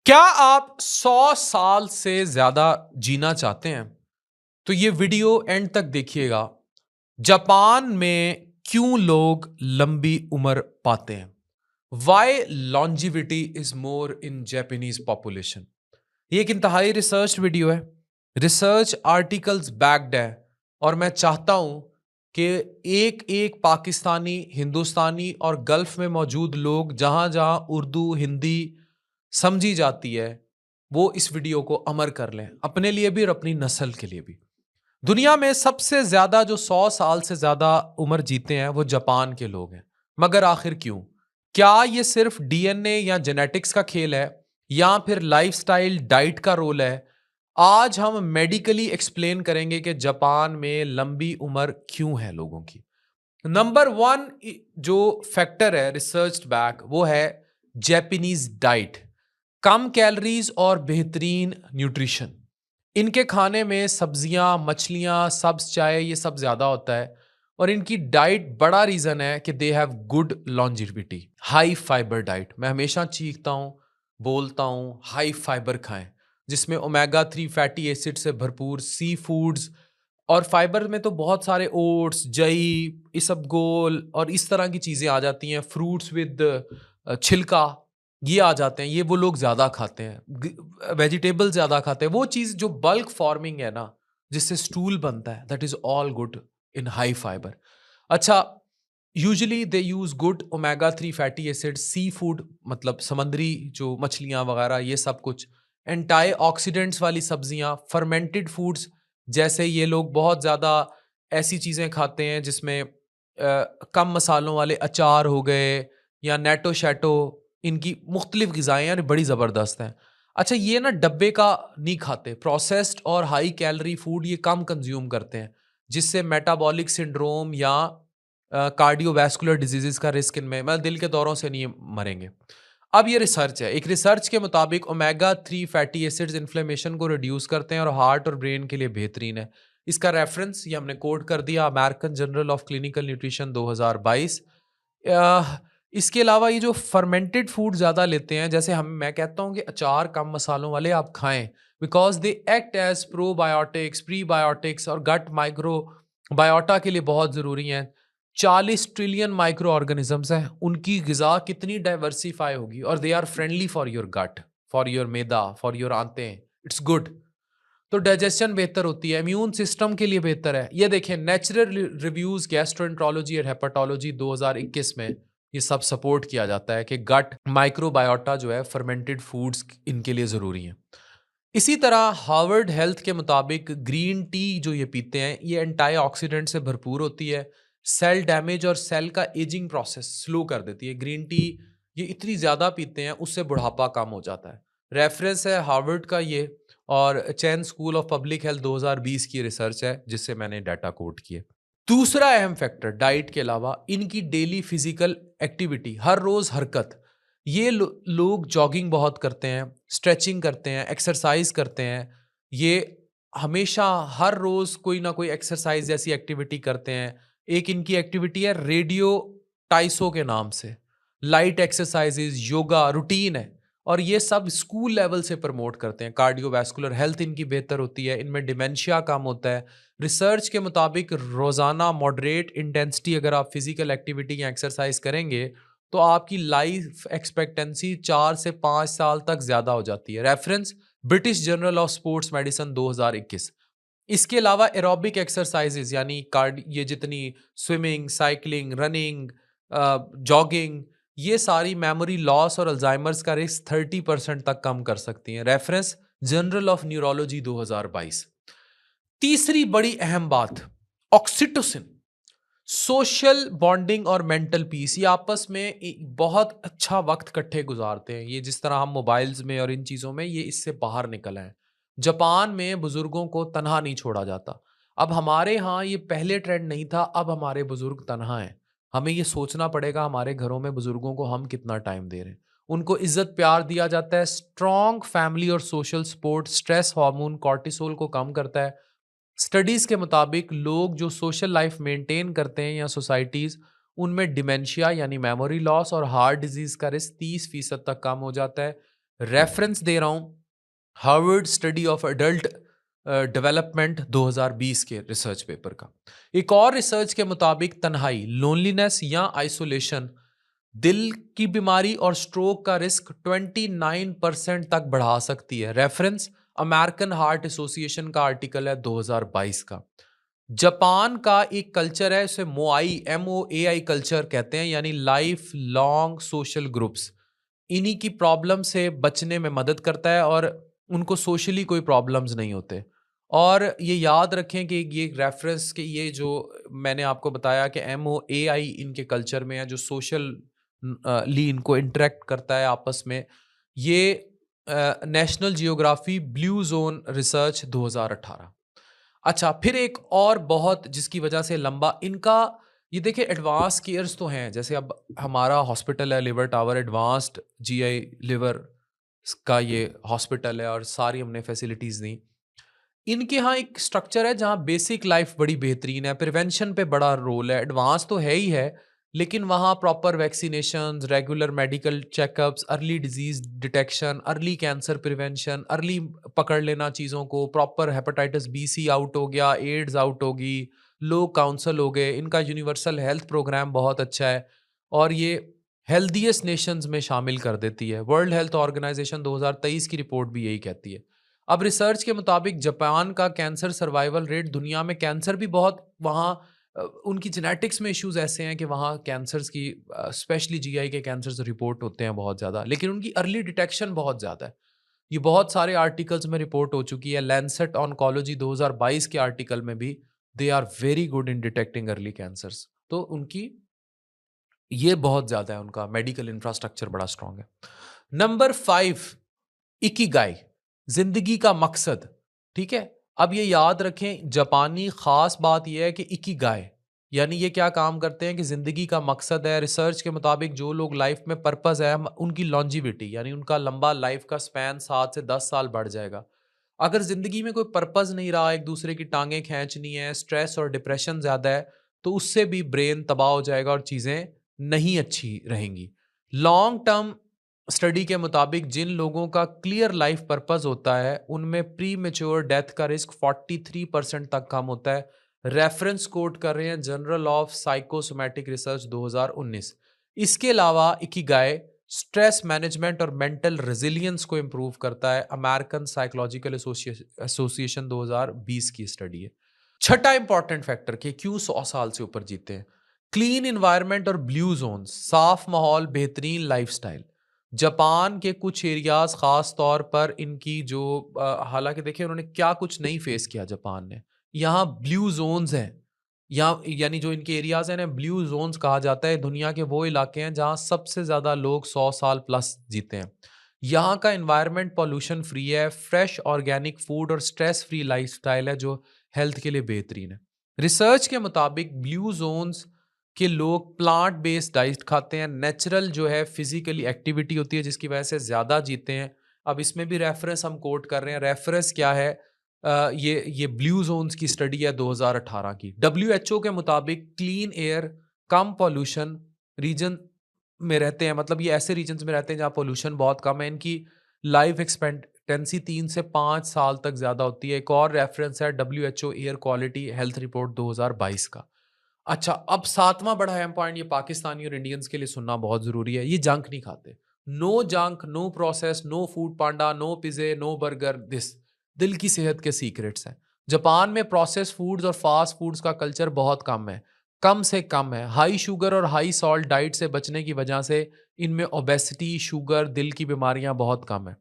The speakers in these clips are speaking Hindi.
क्या आप 100 साल से ज्यादा जीना चाहते हैं? तो ये वीडियो एंड तक देखिएगा। जापान में क्यों लोग लंबी उम्र पाते हैं? Why longevity is more in Japanese population. ये एक इंतहाई रिसर्च वीडियो है। रिसर्च आर्टिकल्स बैक्ड है। और मैं चाहता हूं कि एक एक पाकिस्तानी, हिंदुस्तानी और गल्फ में मौजूद लोग जहां जहां उर्दू, हिंदी समझी जाती है, वो इस वीडियो को अमर कर लें, अपने लिए भी और अपनी नस्ल के लिए भी। दुनिया में सबसे ज्यादा जो 100 साल से ज्यादा उम्र जीते हैं वो जापान के लोग हैं। मगर आखिर क्यों? क्या ये सिर्फ डीएनए या जेनेटिक्स का खेल है, या फिर लाइफस्टाइल, डाइट का रोल है? आज हम मेडिकली एक्सप्लेन करेंगे कि जापान में लंबी उम्र क्यों है लोगों की। नंबर वन जो फैक्टर है रिसर्च बैक, वो है जापानीज डाइट। कम कैलोरीज और बेहतरीन न्यूट्रिशन। इनके खाने में सब्जियां, मछलियां, सब्ज चाय, ये सब ज्यादा होता है। और इनकी डाइट बड़ा रीजन है कि they have good longevity. High fibre diet, मैं हमेशा चीखता हूं, बोलता हूं, हाई फाइबर खाएं, जिसमें ओमेगा 3 फैटी एसिड से भरपूर सी फूड्स। और फाइबर में तो बहुत सारे ओट्स, जई, इसबगोल और इस तरह की चीजें आ जाती हैं। फ्रूट्स विद छिलका, ये आ जाते हैं। ये वो लोग ज्यादा खाते हैं। वेजिटेबल ज्यादा खाते हैं। वो चीज जो बल्क फॉर्मिंग है ना, जिससे स्टूल बनता है, that is all good in high fibre. अच्छा, usually they use good omega 3 fatty acid, sea food मतलब समंदरी जो मछलियां वगैरह, ये सब कुछ। एंटाई ऑक्सीडेंट्स वाली सब्जियां, फर्मेंटेड फूड्स, जैसे ये लोग बहुत ज़्यादा ऐसी चीज़ें खाते हैं जिसमें कम मसालों वाले अचार हो गए, या नेटो शेटो। इनकी मुख्तलिफ ग़िज़ाएँ हैं, बड़ी ज़बरदस्त हैं। अच्छा, ये ना डब्बे का नहीं खाते, प्रोसेस्ड और हाई कैलोरी फूड ये कम कंज्यूम करते हैं, जिससे मेटाबॉलिक सिंड्रोम या कार्डियोवैस्कुलर डिजीज़ेज़ का रिस्क इनमें, मतलब दिल के दौरों से नहीं मरेंगे। अब ये रिसर्च है। एक रिसर्च के मुताबिक ओमेगा 3 फैटी एसिड्स इन्फ्लेमेशन को रिड्यूस करते हैं और हार्ट और ब्रेन के लिए बेहतरीन है। इसका रेफरेंस ये हमने कोट कर दिया, American journal of clinical nutrition 2022। इसके अलावा ये जो फर्मेंटेड फूड ज़्यादा लेते हैं, जैसे मैं कहता हूँ कि अचार कम मसालों वाले आप खाएं, because they act as probiotics, prebiotics और गट माइक्रो बायोटा के लिए बहुत ज़रूरी हैं। 40 ट्रिलियन माइक्रो ऑर्गेनिजम्स हैं, उनकी ग़िज़ा कितनी डाइवर्सिफाई होगी, और they are friendly for your gut, for your maida, for your आंतें। It's good. तो डाइजेशन बेहतर होती है, इम्यून सिस्टम के लिए बेहतर है। ये देखें, नेचुरल रिव्यूज गैस्ट्रोएंट्रोलॉजी और हेपेटोलॉजी 2021 में ये सब सपोर्ट किया जाता है कि गट माइक्रोबायोटा जो है, फर्मेंटेड फूड्स इनके लिए ज़रूरी हैं। इसी तरह हार्वर्ड हेल्थ के मुताबिक ग्रीन टी जो ये पीते हैं, ये एंटीऑक्सीडेंट से भरपूर होती है। सेल डैमेज और सेल का एजिंग प्रोसेस स्लो कर देती है। ग्रीन टी ये इतनी ज़्यादा पीते हैं, उससे बुढ़ापा कम हो जाता है। रेफरेंस है हार्वर्ड का ये, और चैन स्कूल ऑफ पब्लिक हेल्थ 2020 की रिसर्च है, जिससे मैंने डाटा कोट किए। दूसरा अहम फैक्टर डाइट के अलावा इनकी डेली फिजिकल एक्टिविटी, हर रोज हरकत। ये लोग जॉगिंग बहुत करते हैं, स्ट्रेचिंग करते हैं, एक्सरसाइज करते हैं। ये हमेशा हर रोज कोई ना कोई एक्सरसाइज जैसी एक्टिविटी करते हैं। एक इनकी एक्टिविटी है रेडियो टाइसो के नाम से। लाइट एक्सरसाइजेज, योगा रूटीन है। और ये सब स्कूल लेवल से प्रमोट करते हैं। कार्डियोवैस्कुलर हेल्थ इनकी बेहतर होती है, इनमें डिमेंशिया कम होता है। रिसर्च के मुताबिक रोज़ाना मॉडरेट इंटेंसिटी अगर आप फिजिकल एक्टिविटी या एक्सरसाइज करेंगे, तो आपकी लाइफ एक्सपेक्टेंसी 4 से 5 साल तक ज़्यादा हो जाती है। Reference British journal of sports medicine 2021। इसके अलावा एरोबिक एक्सरसाइजेज, यानी कार्ड, ये जितनी स्विमिंग, साइकिलिंग, रनिंग, जॉगिंग, ये सारी मेमोरी लॉस और अल्जाइमर्स का रिस्क 30% तक कम कर सकती हैं। Reference journal of neurology 2022। तीसरी बड़ी अहम बात, ऑक्सीटोसिन, सोशल बॉन्डिंग और मेंटल पीस। ये आपस में बहुत अच्छा वक्त इकट्ठे गुजारते हैं। ये जिस तरह हम मोबाइल्स में और इन चीज़ों में, ये इससे बाहर निकल आए। जापान में बुजुर्गों को तनहा नहीं छोड़ा जाता। अब हमारे यहाँ ये पहले ट्रेंड नहीं था, अब हमारे बुजुर्ग तनहा हैं। हमें ये सोचना पड़ेगा हमारे घरों में बुजुर्गों को हम कितना टाइम दे रहे हैं। उनको इज्जत प्यार दिया जाता है। स्ट्रॉन्ग फैमिली और social support stress hormone cortisol को कम करता है। स्टडीज़ के मुताबिक लोग जो सोशल लाइफ मेंटेन करते हैं या सोसाइटीज़, उनमें डिमेंशिया यानी मेमोरी लॉस और हार्ट डिजीज़ का रिस्क 30% तक कम हो जाता है। रेफरेंस दे रहा हूं Harvard study of adult development 2020 के रिसर्च पेपर का। एक और रिसर्च के मुताबिक तन्हाई, लोनलीनेस या आइसोलेशन दिल की बीमारी और स्ट्रोक का रिस्क 29% तक बढ़ा सकती है। रेफरेंस अमेरिकन हार्ट एसोसिएशन का आर्टिकल है 2022 का। जापान का एक कल्चर है, इसे मोआई MOAI कल्चर कहते हैं, यानी लाइफ लॉन्ग सोशल ग्रुप्स। इन्हीं की प्रॉब्लम से बचने में मदद करता है और उनको सोशली कोई प्रॉब्लम्स नहीं होते। और ये याद रखें कि ये रेफरेंस के ये जो मैंने आपको बताया कि MOAI इनके कल्चर में है, जो सोशल ली इनको इंटरेक्ट करता है आपस में। ये national geography blue zone research 2018। अच्छा, फिर एक और बहुत जिसकी वजह से लंबा इनका, ये देखिए एडवांस केयर्स तो हैं, जैसे अब हमारा हॉस्पिटल है liver tower, advanced GI liver का ये हॉस्पिटल है और सारी हमने फैसिलिटीज़ दी। इनके यहाँ एक स्ट्रक्चर है जहाँ बेसिक लाइफ बड़ी बेहतरीन है, प्रिवेंशन पे बड़ा रोल है, एडवांस तो है ही है, लेकिन वहाँ proper vaccination, regular medical checkups, early disease detection, early cancer prevention, early पकड़ लेना चीज़ों को, proper hepatitis B C out हो गया, एड्स आउट होगी, लोग काउंसल हो गए। इनका यूनिवर्सल हेल्थ प्रोग्राम बहुत अच्छा है और ये हेल्दीएस्ट नेशंस में शामिल कर देती है। वर्ल्ड हेल्थ ऑर्गेनाइजेशन 2023 की रिपोर्ट भी यही कहती है। अब रिसर्च के मुताबिक जापान का कैंसर सर्वाइवल रेट, दुनिया में कैंसर भी बहुत वहाँ उनकी जेनेटिक्स में इश्यूज ऐसे हैं कि वहाँ कैंसर्स की स्पेशली GI के कैंसर्स रिपोर्ट होते हैं बहुत ज़्यादा, लेकिन उनकी अर्ली डिटेक्शन बहुत ज़्यादा है। ये बहुत सारे आर्टिकल्स में रिपोर्ट हो चुकी है। लैंसेट ऑन्कोलॉजी 2022 के आर्टिकल में भी they are very good in detecting early cancers. तो उनकी ये बहुत ज़्यादा है, उनका मेडिकल इंफ्रास्ट्रक्चर बड़ा स्ट्रांग है। नंबर 5, इकिगाई, जिंदगी का मकसद। ठीक है, अब ये याद रखें, जापानी खास बात यह है कि इकिगाई यानी ये क्या काम करते हैं कि जिंदगी का मकसद है। रिसर्च के मुताबिक जो लोग लाइफ में पर्पस है, उनकी लॉन्जिविटी यानी उनका लंबा लाइफ का स्पैन 7 से 10 साल बढ़ जाएगा। अगर जिंदगी में कोई पर्पस नहीं रहा, एक दूसरे की टांगें खींचनी है, स्ट्रेस और डिप्रेशन ज्यादा है, तो उससे भी ब्रेन तबाह हो जाएगा और चीजें नहीं अच्छी रहेंगी। लॉन्ग टर्म स्टडी के मुताबिक जिन लोगों का क्लियर लाइफ पर्पस होता है उनमें प्री मेच्योर डेथ का रिस्क 43% तक कम होता है। रेफरेंस कोट कर रहे हैं जर्नल ऑफ साइकोसोमैटिक रिसर्च 2019। इसके अलावा इकिगाई स्ट्रेस मैनेजमेंट और मेंटल रेजिलियंस को इंप्रूव करता है। अमेरिकन साइकोलॉजिकल एसोसिएशन 2020 की स्टडी है। छठा इंपॉर्टेंट फैक्टर कि क्यों 100 साल से ऊपर जीते हैं, क्लीन इन्वायरमेंट और ब्लू जोन्स, साफ माहौल, बेहतरीन लाइफस्टाइल। जापान के कुछ एरियाज खास तौर पर इनकी जो हालांकि देखिए उन्होंने क्या कुछ नहीं फेस किया जापान ने, यहाँ ब्लू जोन्स हैं, यहाँ यानी जो इनके एरियाज हैं ना, ब्लू जोन्स कहा जाता है। दुनिया के वो इलाके हैं जहाँ सबसे ज़्यादा लोग 100 साल प्लस जीते हैं। यहाँ का इन्वायरमेंट पॉल्यूशन फ्री है, फ्रेश ऑर्गेनिक फूड और स्ट्रेस फ्री लाइफस्टाइल है जो हेल्थ के लिए बेहतरीन है। रिसर्च के मुताबिक ब्लू जोन्स के लोग प्लांट बेस्ड डाइट खाते हैं, नेचुरल जो है फिजिकली एक्टिविटी होती है जिसकी वजह से ज़्यादा जीते हैं। अब इसमें भी रेफरेंस हम कोट कर रहे हैं, रेफरेंस क्या है, ये ब्लू जोन्स की स्टडी है 2018 की। WHO के मुताबिक क्लीन एयर, कम पॉल्यूशन रीजन में रहते हैं, मतलब ये ऐसे रीजन्स में रहते हैं जहाँ पॉल्यूशन बहुत कम है, इनकी लाइफ एक्सपेक्टेंसी 3 से 5 साल तक ज़्यादा होती है। एक और रेफरेंस है WHO air quality health report 2022 का। अच्छा, अब 7वां बड़ा अहम पॉइंट, ये पाकिस्तानी और इंडियंस के लिए सुनना बहुत ज़रूरी है, ये जंक नहीं खाते। No junk, no process, no Foodpanda, no पिज़्ज़े, नो बर्गर, दिस दिल की सेहत के सीक्रेट्स हैं। जापान में प्रोसेस फूड्स और फास्ट फूड्स का कल्चर बहुत कम है, कम से कम है। हाई शुगर और हाई सॉल्ट डाइट से बचने की वजह से इनमें ओबेसिटी, शुगर, दिल की बीमारियां बहुत कम है।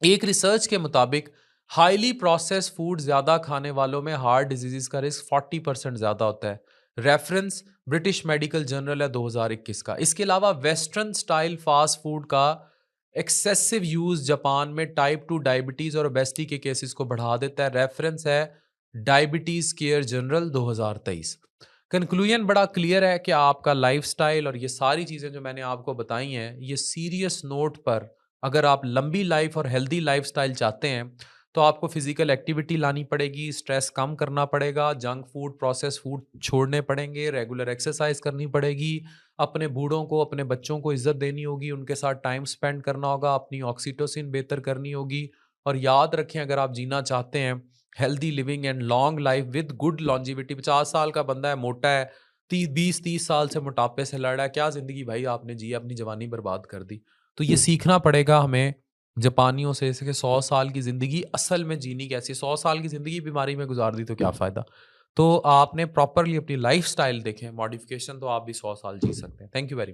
एक रिसर्च के मुताबिक हाईली प्रोसेस फूड ज्यादा खाने वालों में हार्ट डिजीज का रिस्क 40% ज्यादा होता है। रेफरेंस ब्रिटिश मेडिकल जर्नल है 2021 का। इसके अलावा वेस्टर्न स्टाइल फास्ट फूड का एक्सेसिव यूज जापान में टाइप 2 डायबिटीज और ओबेसिटी के केसेस को बढ़ा देता है। रेफरेंस है डायबिटीज केयर जनरल 2023। कंक्लूजन बड़ा क्लियर है कि आपका लाइफस्टाइल और ये सारी चीजें जो मैंने आपको बताई हैं, ये सीरियस नोट पर अगर आप लंबी लाइफ और हेल्दी लाइफस्टाइल चाहते हैं तो आपको फिजिकल एक्टिविटी लानी पड़ेगी, स्ट्रेस कम करना पड़ेगा, जंक फूड, प्रोसेस फूड छोड़ने पड़ेंगे, रेगुलर एक्सरसाइज करनी पड़ेगी, अपने बूढ़ों को, अपने बच्चों को इज्जत देनी होगी, उनके साथ टाइम स्पेंड करना होगा, अपनी ऑक्सीटोसिन बेहतर करनी होगी। और याद रखें, अगर आप जीना चाहते हैं healthy living and long life with good longevity, 50 साल का बंदा है, मोटा है, 20-30 साल से मोटापे से लड़ रहा है, क्या जिंदगी भाई आपने जी, अपनी जवानी बर्बाद कर दी। तो ये सीखना पड़ेगा हमें जापानियों से, कि 100 साल की ज़िंदगी असल में जीनी कैसी है। 100 साल की ज़िंदगी बीमारी में गुजार दी तो क्या फ़ायदा। तो आपने प्रॉपरली अपनी लाइफस्टाइल देखें, मॉडिफिकेशन, तो आप भी 100 साल जी सकते हैं। Thank you very